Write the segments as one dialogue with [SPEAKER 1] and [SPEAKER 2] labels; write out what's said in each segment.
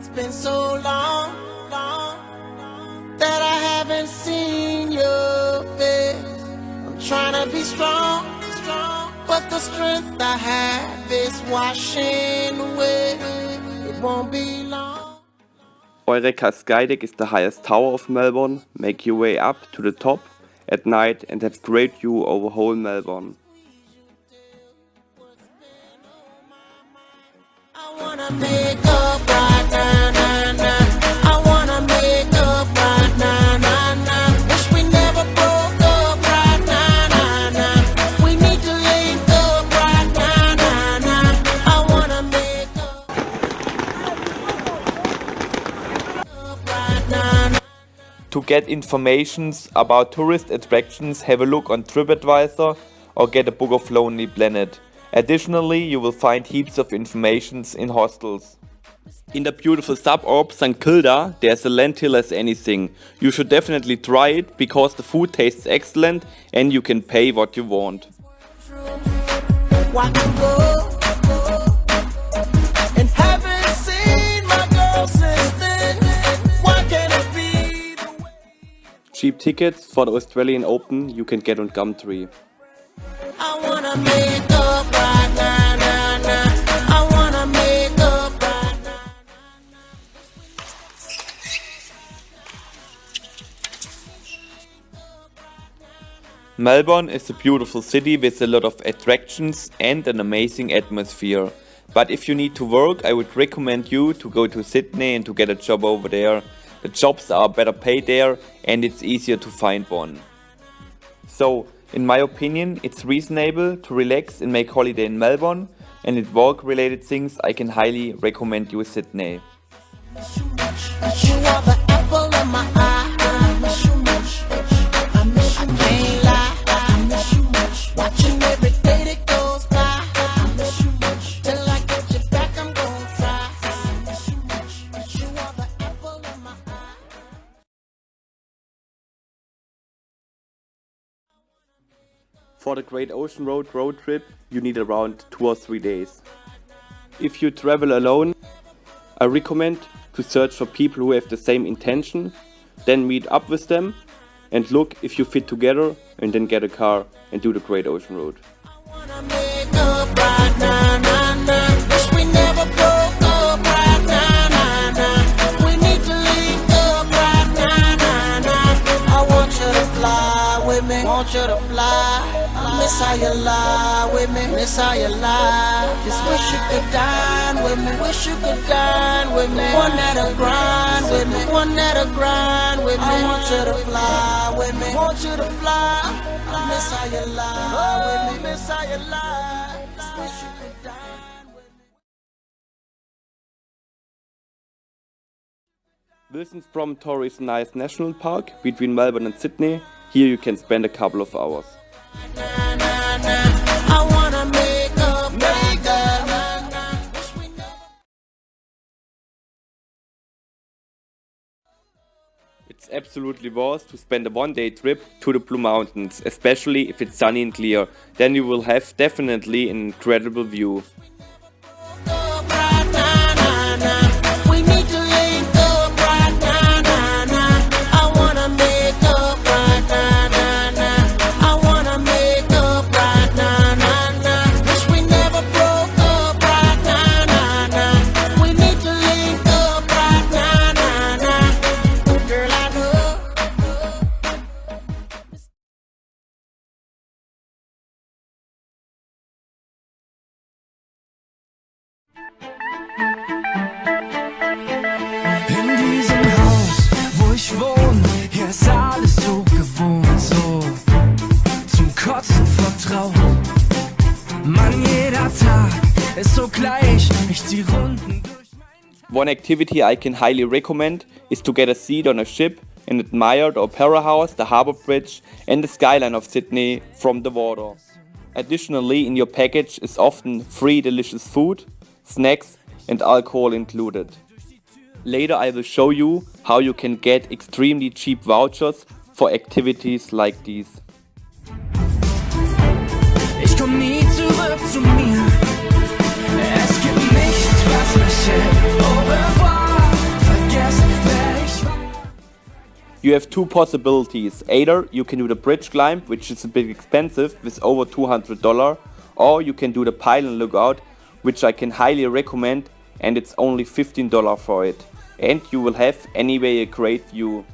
[SPEAKER 1] been so long, that I haven't seen your face. I'm trying to be strong, but the strength I have is washing away. It won't be long.
[SPEAKER 2] Eureka Skydeck is the highest tower of Melbourne. Make your way up to the top at night and have great view over whole Melbourne.
[SPEAKER 1] I wanna make up right now, now, now. I wanna make up right now, now, now. Wish we never broke up right now, now, now. We need to link up right now, now, now. I wanna make up right now, now.
[SPEAKER 2] To get informations about tourist attractions, have a look on TripAdvisor or get a book of Lonely Planet. Additionally, you will find heaps of informations in hostels. In the beautiful suburb St Kilda, there's a lentil as anything. You should definitely try it because the food tastes excellent and you can pay what you want. Cheap tickets for the Australian Open you can get on Gumtree.
[SPEAKER 1] I wanna make up right now, now, now. I wanna make up right now.
[SPEAKER 2] Melbourne is a beautiful city with a lot of attractions and an amazing atmosphere. But if you need to work, I would recommend you to go to Sydney and to get a job over there. The jobs are better paid there and it's easier to find one. So, in my opinion, it's reasonable to relax and make holiday in Melbourne, and in work-related things I can highly recommend you Sydney.
[SPEAKER 1] You are the apple of my eye. I miss you much. I miss you. I can't lie. I miss you much. Watching every day that goes by. I miss you much. Till I get you back, I'm gonna try. I miss you much. You are the apple of my eye.
[SPEAKER 2] For the Great Ocean Road trip, you need around 2 or 3 days. If you travel alone, I recommend to search for people who have the same intention, then meet up with them and look if you fit together and then get a car and do the Great Ocean Road.
[SPEAKER 1] I wanna make up right now, now, now. Wish we never broke up right now, now, now. We need to link up right now, now, now. I want you to fly with me, want you to fly. I miss how you lie with me, miss how you lie. Just wish you could dine with me, wish you could dine with me. One that'll grind with me, one that'll grind with me. I want you to fly with me, want you to fly. I miss how you lie with me, miss how you lie. Just wish you could dine with me.
[SPEAKER 2] Wilson's Promontory is a nice national park between Melbourne and Sydney. Here you can spend a couple of hours.
[SPEAKER 1] I wanna make up, make up.
[SPEAKER 2] It's absolutely worth to spend a one-day trip to the Blue Mountains, especially if it's sunny and clear. Then you will have definitely an incredible view.
[SPEAKER 1] We need to link up right now, now, now. I wanna make up right now, now, now. I wanna make up right now, now, now. Wish we never broke up right now, now, now. We need to link up right now, now, now. Girl, I know.
[SPEAKER 3] In diesem Haus, wo ich wohne, hier ist alles so gewohnt, so zum Kotzen vertraut. Mann, jeder Tag ist so gleich, ich zieh Runden durch mein...
[SPEAKER 2] One activity I can highly recommend is to get a seat on a ship and admire the Opera House, the Harbour Bridge and the skyline of Sydney from the water. Additionally, in your package is often free delicious food, snacks and alcohol included. Later I will show you how you can get extremely cheap vouchers for activities like these.
[SPEAKER 3] Ich komm nie zurück zu mir. Es gibt nichts, was mich hält. Au revoir.
[SPEAKER 2] You have two possibilities. Either you can do the bridge climb, which is a bit expensive with over $200, or you can do the pylon lookout, which I can highly recommend, and it's only $15 for it. And you will have anyway a great view.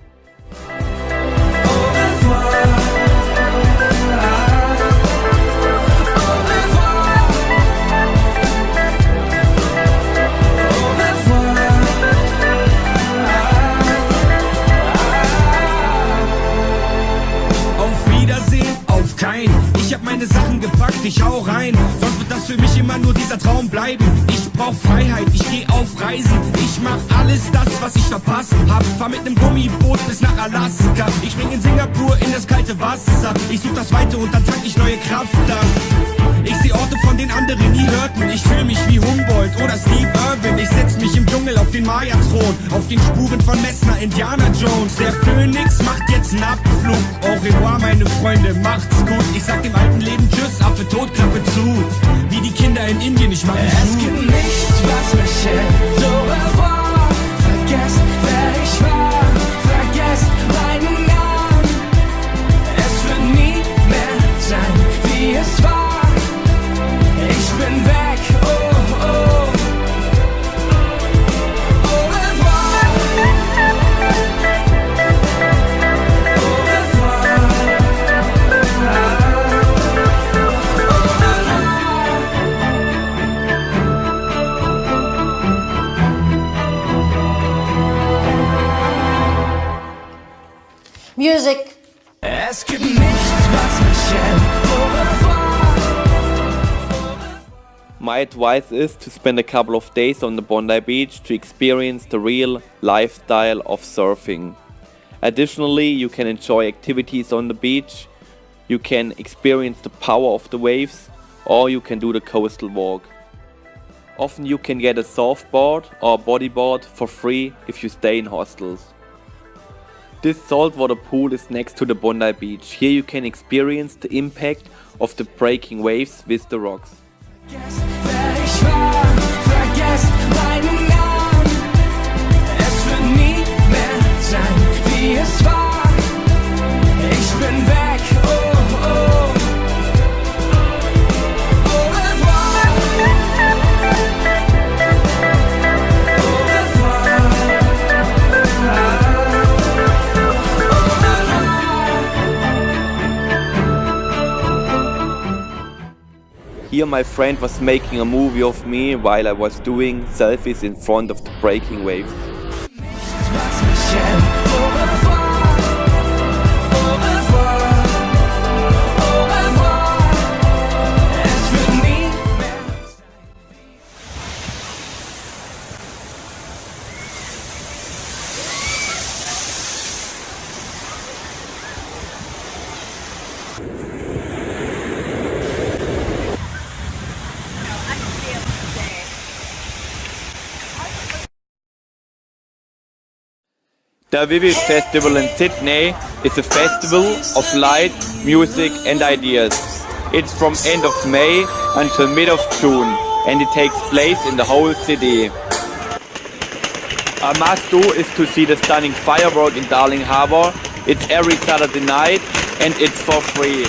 [SPEAKER 3] Ich hab meine Sachen gepackt, ich hau rein. Sonst wird das für mich immer nur dieser Traum bleiben. Ich brauch Freiheit, ich geh auf Reisen. Ich mach alles das, was ich verpasst hab. Fahr mit nem Gummiboot bis nach Alaska. Ich spring in Singapur in das kalte Wasser. Ich such das Weite und dann tank ich neue Kraft an. Ich seh Orte, von denen andere nie hörten. Ich fühl mich wie Humboldt oder Steve Irwin. Ich setz mich im Dschungel auf den Maya-Thron. Auf den Spuren von Messner, Indiana Jones. Der Phönix macht jetzt einen Abflug. Au revoir, meine Freunde, macht's gut. Ich sag dem alten Leben Tschüss, Affe tot, Klappe zu. Wie die Kinder in Indien, ich mach mich
[SPEAKER 4] Es gibt nichts, was mich hält. Au revoir, vergesst, wer ich war. Vergesst meinen Namen. Es wird nie mehr sein, wie es war. Ich bin weg, oh, oh. Au revoir. Au revoir.
[SPEAKER 1] Music.
[SPEAKER 4] Es gibt nichts, was mich hält. Au revoir.
[SPEAKER 2] My advice is to spend a couple of days on the Bondi Beach to experience the real lifestyle of surfing. Additionally, you can enjoy activities on the beach, you can experience the power of the waves, or you can do the coastal walk. Often you can get a surfboard or a bodyboard for free if you stay in hostels. This saltwater pool is next to the Bondi Beach. Here you can experience the impact of the breaking waves with the rocks.
[SPEAKER 4] Vergesst, wer ich war, vergesst meinen Namen. Es wird nie mehr sein, wie es war. Ich bin weg, oh, oh. Au revoir. Au revoir.
[SPEAKER 2] Here my friend was making a movie of me while I was doing selfies in front of the breaking waves.
[SPEAKER 4] Was mich hält. Au revoir. Au revoir. Au revoir. Es wird nie mehr sein.
[SPEAKER 2] The Vivid Festival in Sydney is a festival of light, music and ideas. It's from end of May until mid of June and it takes place in the whole city. A must do is to see the stunning firework in Darling Harbour. It's every Saturday night and it's for free.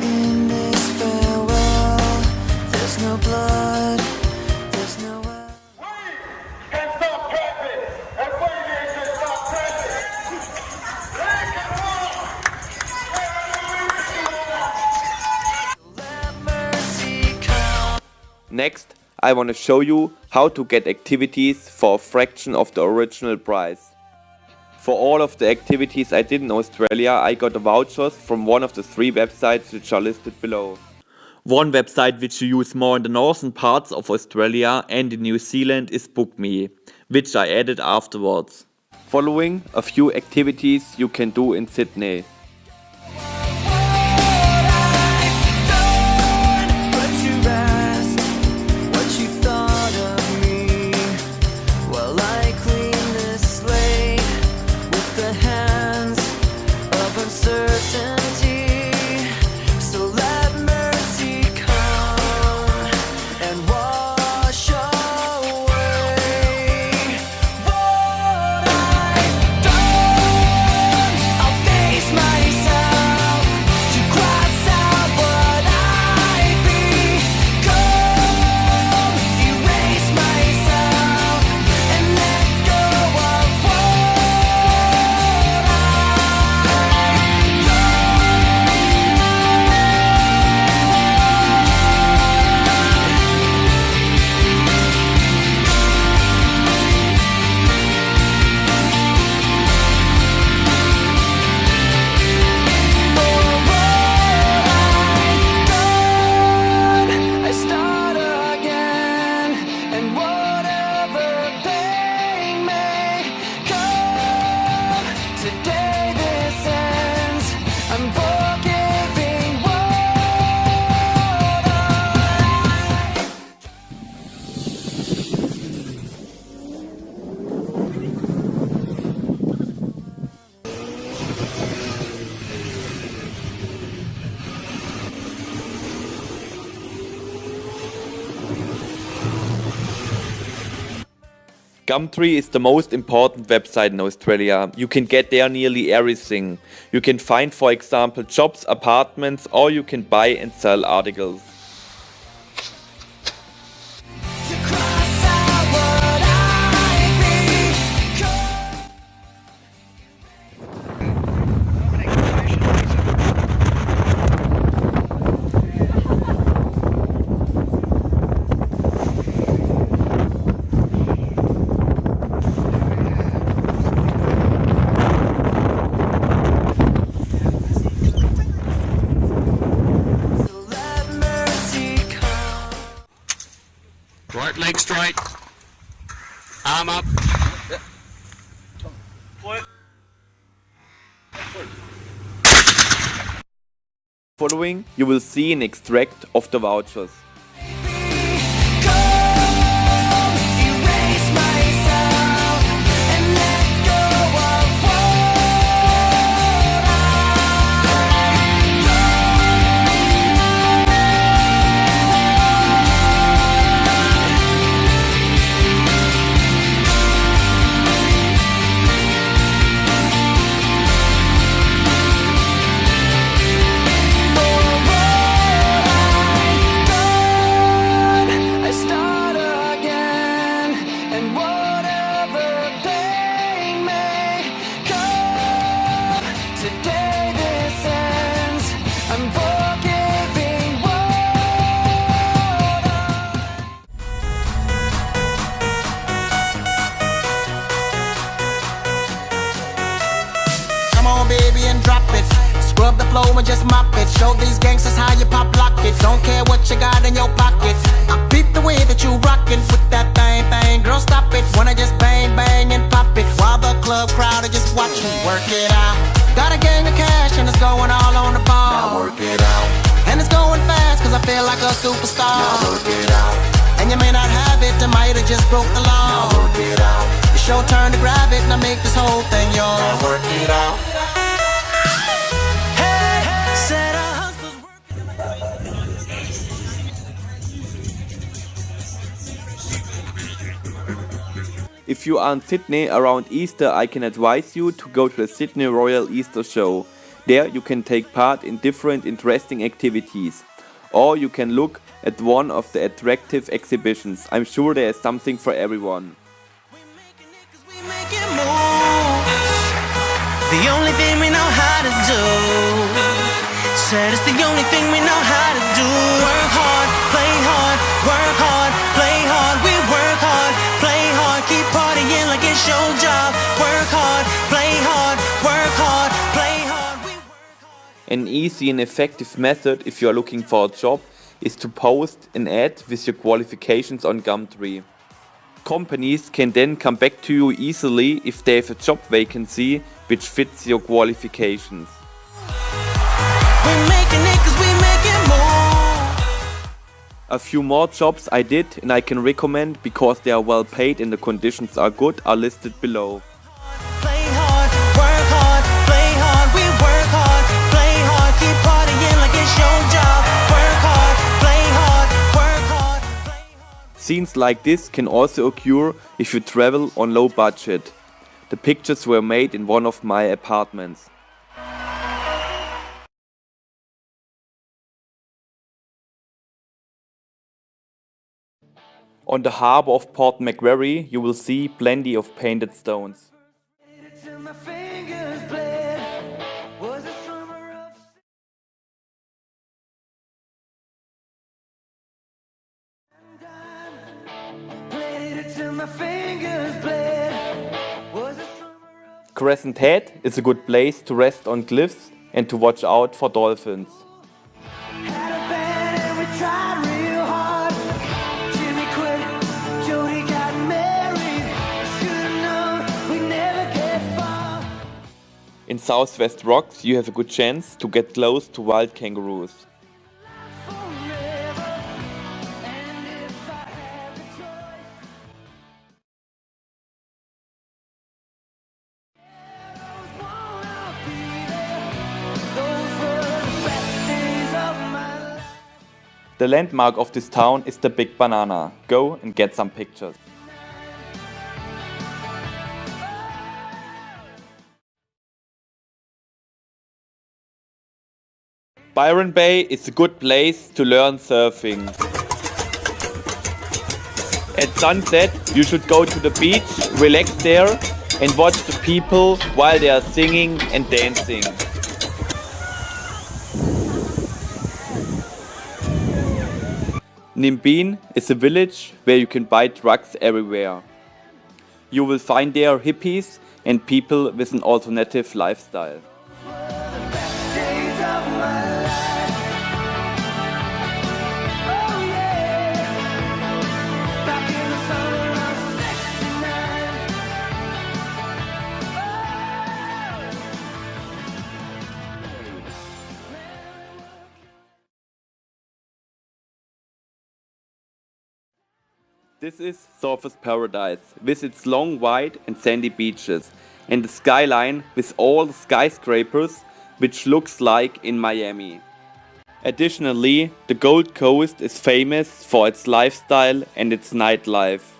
[SPEAKER 1] In this farewell, there's no blood, there's no
[SPEAKER 5] Can't stop traffic! Everybody needs to stop traffic!
[SPEAKER 1] let mercy come.
[SPEAKER 2] Next, I want to show you how to get activities for a fraction of the original price. For all of the activities I did in Australia, I got the vouchers from one of the 3 websites which are listed below. One website which you use more in the northern parts of Australia and in New Zealand is BookMe, which I added afterwards. Following a few activities you can do in Sydney. Gumtree is the most important website in Australia. You can get there nearly everything. You can find, for example, jobs, apartments, or you can buy and sell articles.
[SPEAKER 3] To cross out what I become. Let mercy come.
[SPEAKER 6] Right leg straight. Arm up.
[SPEAKER 2] Following, you will see an extract of the vouchers.
[SPEAKER 3] Erase myself and let go of what I've I start again, and whatever pain may come, today this ends. I'm forgiving what
[SPEAKER 1] Come on, baby, and drop it. Scrub the flow and just mop it. Show these gangsters how you pop lock it. Don't care what you got in your pocket. I peep the way that you rockin' with that thing. Girl, stop it. Wanna just bang, bang, and pop it. While the club crowd are just watching. Work it out. Got a gang of cash and it's going all on the ball. Now work it out. And it's going fast cause I feel like a superstar. Now work it out. And you may not have it, I might have just broke the law. Now work it out. It's your turn to grab it and I make this whole thing yours. Now work it out.
[SPEAKER 3] said a hustler's
[SPEAKER 2] If you are in Sydney around Easter, I can advise you to go to the Sydney Royal Easter Show. There you can take part in different interesting activities. Or you can look at one of the attractive exhibitions. I'm sure there is something for everyone.
[SPEAKER 3] we making moves. The only thing we know how to do. Said it's the only thing we know how to do. Work hard, play hard, work hard, play hard. We work hard, play hard, keep partying like it's your job. Work hard, play hard, work hard, play hard. We work hard.
[SPEAKER 2] An easy and effective method if you are looking for a job is to post an ad with your qualifications on Gumtree. Companies can then come back to you easily if they have a job vacancy which fits your qualifications.
[SPEAKER 3] We're making it 'cause we making more.
[SPEAKER 2] A few more jobs I did and I can recommend because they are well paid and the conditions are good are listed below.
[SPEAKER 3] Play hard, work hard, play hard. We work hard, play hard, keep partying like it's your job. Work hard, play hard, work hard, play hard.
[SPEAKER 2] Scenes like this can also occur if you travel on low budget. The pictures were made in one of my apartments. On the harbour of Port Macquarie, you will see plenty of painted stones.
[SPEAKER 3] Till my fingers bled. Was the summer of played it till my fingers bled. Was the summer of
[SPEAKER 2] Crescent Head is a good place to rest on cliffs and to watch out for dolphins.
[SPEAKER 3] had a band and we tried real hard. Jimmy quit, Jody got married. Should've known we never get far.
[SPEAKER 2] In Southwest Rocks, you have a good chance to get close to wild kangaroos.
[SPEAKER 3] Forever. And if I had the choice, those wanna be there. Those were the best days of my life.
[SPEAKER 2] The landmark of this town is the Big Banana. Go and get some pictures. Byron Bay is a good place to learn surfing. At sunset, you should go to the beach, relax there, and watch the people while they are singing and dancing. Nimbin is a village where you can buy drugs everywhere. You will find there hippies and people with an alternative lifestyle.
[SPEAKER 4] Days of my life. Oh yeah. Back in the summer of '69.
[SPEAKER 2] This is Surfer's Paradise with its long white and sandy beaches and the skyline with all the skyscrapers which looks like in Miami. Additionally, the Gold Coast is famous for its lifestyle and its nightlife.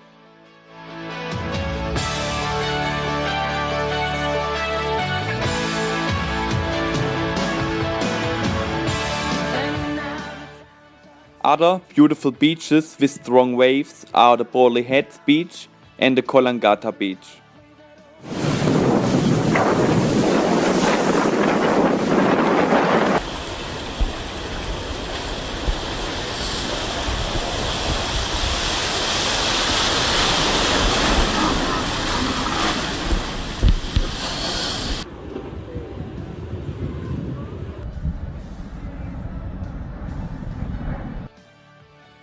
[SPEAKER 2] Other beautiful beaches with strong waves are the Borley Heads Beach and the Kolangata Beach.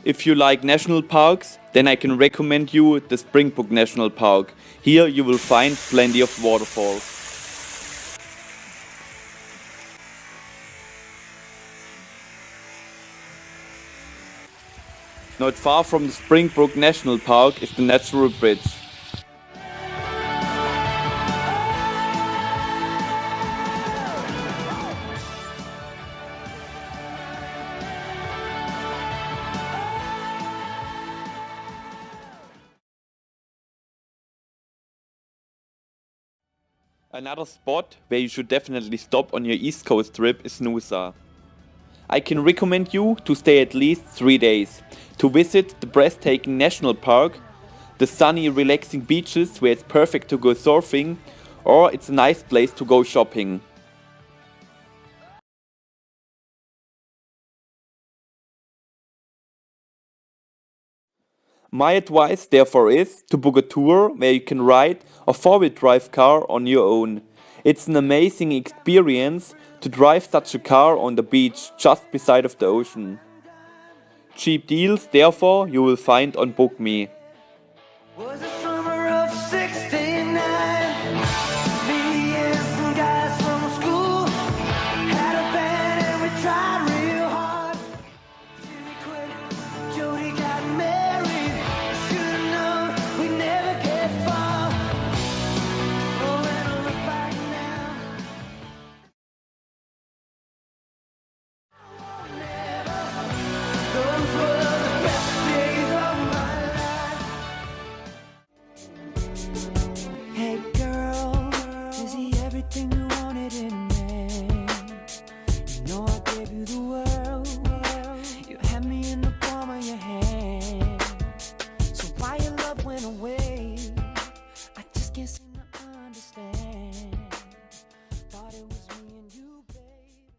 [SPEAKER 2] If you like national parks, then I can recommend you the Springbok National Park. Here you will find plenty of waterfalls. Not far from the Springbok National Park is the Natural Bridge. Another spot where you should definitely stop on your East Coast trip is Noosa. I can recommend you to stay at least 3 days to visit the breathtaking national park, the sunny relaxing beaches where it's perfect to go surfing, or it's a nice place to go shopping. My advice therefore is to book a tour where you can ride a 4-wheel drive car on your own. It's an amazing experience to drive such a car on the beach just beside of the ocean. Cheap deals therefore you will find on BookMe.
[SPEAKER 4] Was the summer of '69. Me and some guys from school had a band and we tried real hard. Jimmy quit, Jody got married. Should've known we'd never get far. Oh, when I look back now, those were the best days of my life. Hey girl, is he everything you wanted in a man? You know I gave you the world. You had me in the palm of your hand. So why your love went away? I just can't seem to understand. Thought it was me and you, babe.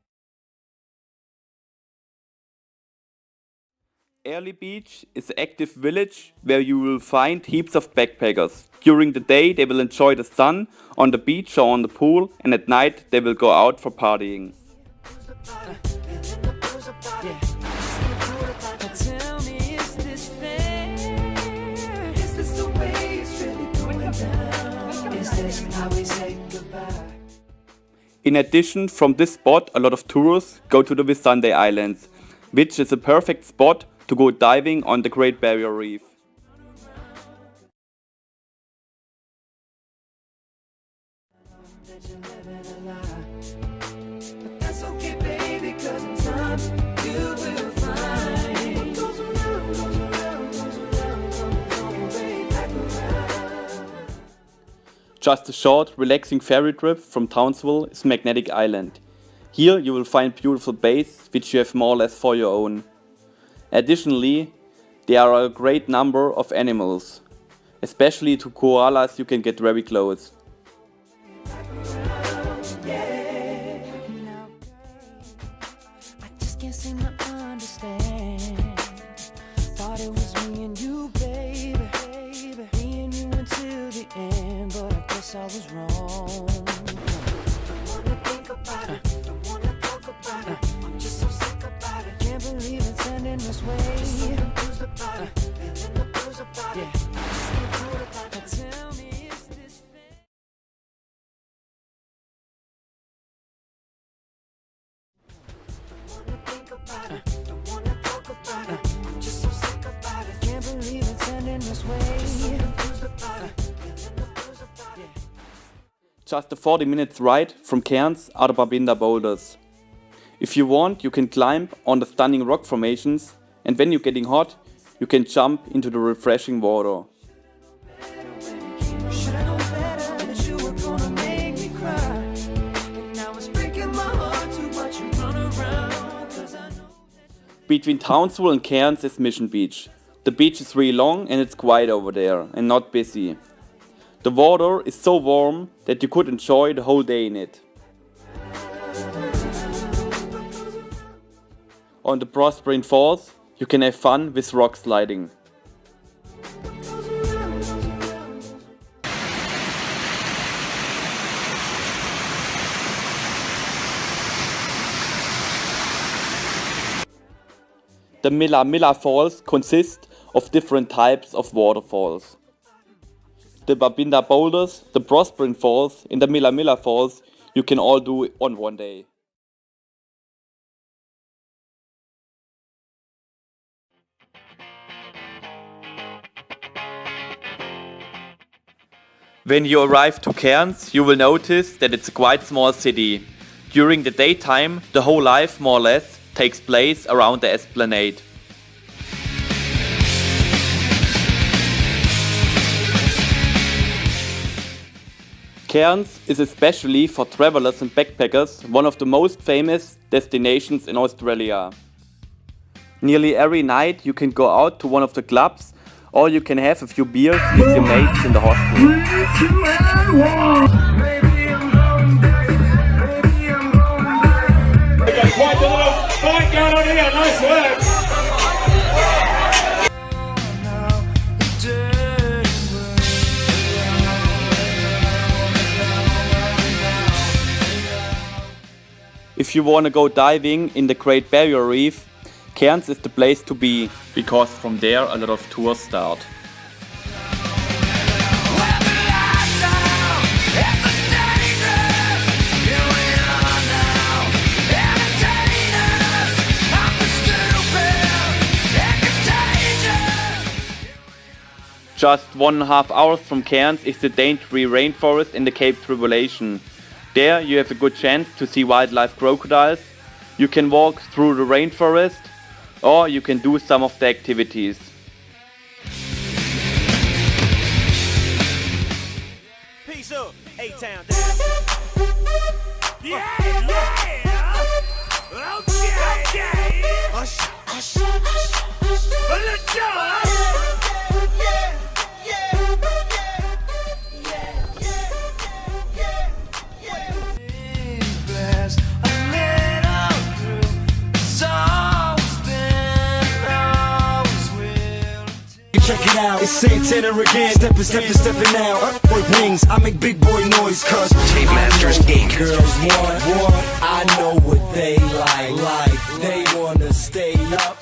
[SPEAKER 2] Early Beach is an active village where you will find heaps of backpackers. During the day they will enjoy the sun on the beach or on the pool, and at night they will go out for partying.
[SPEAKER 4] But tell me, is this fair? Is this the way it's really going down? Is this how we say goodbye?
[SPEAKER 2] In addition, from this spot a lot of tourists go to the Whitsunday Islands, which is a perfect spot to go diving on the Great Barrier Reef.
[SPEAKER 4] That you're living a lie. But that's okay, baby, 'cause in time you will find what goes around, goes around, goes around, comes way back around.
[SPEAKER 2] Just a short, relaxing ferry trip from Townsville is Magnetic Island. Here you will find beautiful bays which you have more or less for your own. Additionally, there are a great number of animals. Especially to koalas you can get very close.
[SPEAKER 3] I just can't seem to understand. Thought it was me and you, baby. Me and you until the end, but I guess I was wrong. Don't wanna think about it, don't wanna talk about it. I'm just so sick about it. Can't believe it's ending this way. Just so confused about it, feeling the blues about it. Tell me, is this fair? Don't wanna think about it, don't wanna talk about it. I'm just so sick about it. Can't believe it's ending this way. Just so confused about it, feeling the blues about it.
[SPEAKER 2] Just a 40 minutes ride from Cairns are the Babinda boulders. If you want, you can climb on the stunning rock formations, and when you're getting hot, you can jump into the refreshing water.
[SPEAKER 3] Should've known better that you were gonna make me cry. And now it's breaking my heart to watch you run around. 'Cause I know
[SPEAKER 2] Between Townsville and Cairns is Mission Beach. The beach is really long and it's quiet over there and not busy. The water is so warm that you could enjoy the whole day in it. On the Prospering Falls, you can have fun with rock sliding. The Milla Falls consist of different types of waterfalls. The Babinda boulders, the Prospering Falls, and the Milla Falls you can all do on one day. When you arrive to Cairns, you will notice that it's a quite small city. During the daytime, the whole life more or less takes place around the esplanade. Cairns is especially for travelers and backpackers one of the most famous destinations in Australia. Nearly every night you can go out to one of the clubs or you can have a few beers with your mates in the hostel.
[SPEAKER 5] We got quite a little fight going on here. Nice work.
[SPEAKER 2] If you want to go diving in the Great Barrier Reef, Cairns is the place to be, because from there a lot of tours start. Just 1.5 hours from Cairns is the Daintree rainforest in the Cape Tribulation. There you have a good chance to see wildlife crocodiles. You can walk through the rainforest or you can do some of the activities.
[SPEAKER 7] Peace up, A-Town down. Yeah, yeah. Okay. Hush, hush, hush, hush. Let's go.
[SPEAKER 8] Check it out, it's Santana again, stepping out. Boy wings, I make big boy noise, cuz Tape Masters Inc. Girls want, I know what they like, they wanna stay up.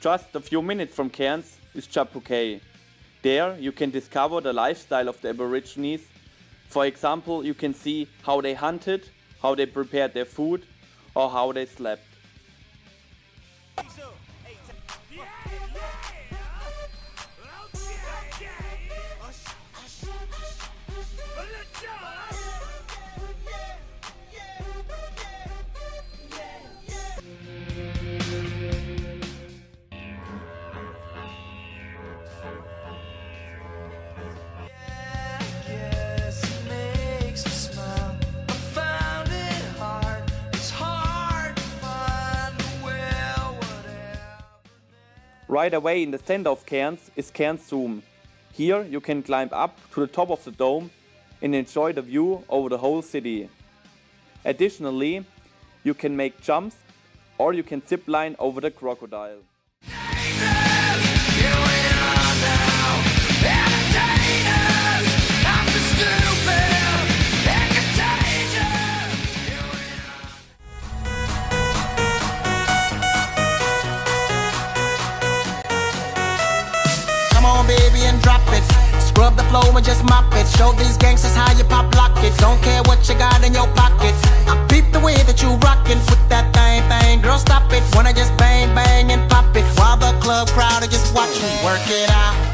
[SPEAKER 2] Just a few minutes from Cairns is Chapuquet. There you can discover the lifestyle of the Aborigines. For example, you can see how they hunted, how they prepared their food, or how they slept. Right away in the center of Cairns is Cairns Zoom. Here you can climb up to the top of the dome and enjoy the view over the whole city. Additionally, you can make jumps or you can zip line over the crocodile.
[SPEAKER 1] Baby, and drop it. Scrub the floor and just mop it. Show these gangsters how you pop lock it. Don't care what you got in your pocket. I peep the way that you rockin' with that thing. Girl, stop it. Wanna just bang, bang and pop it while the club crowd are just watching. Work it out.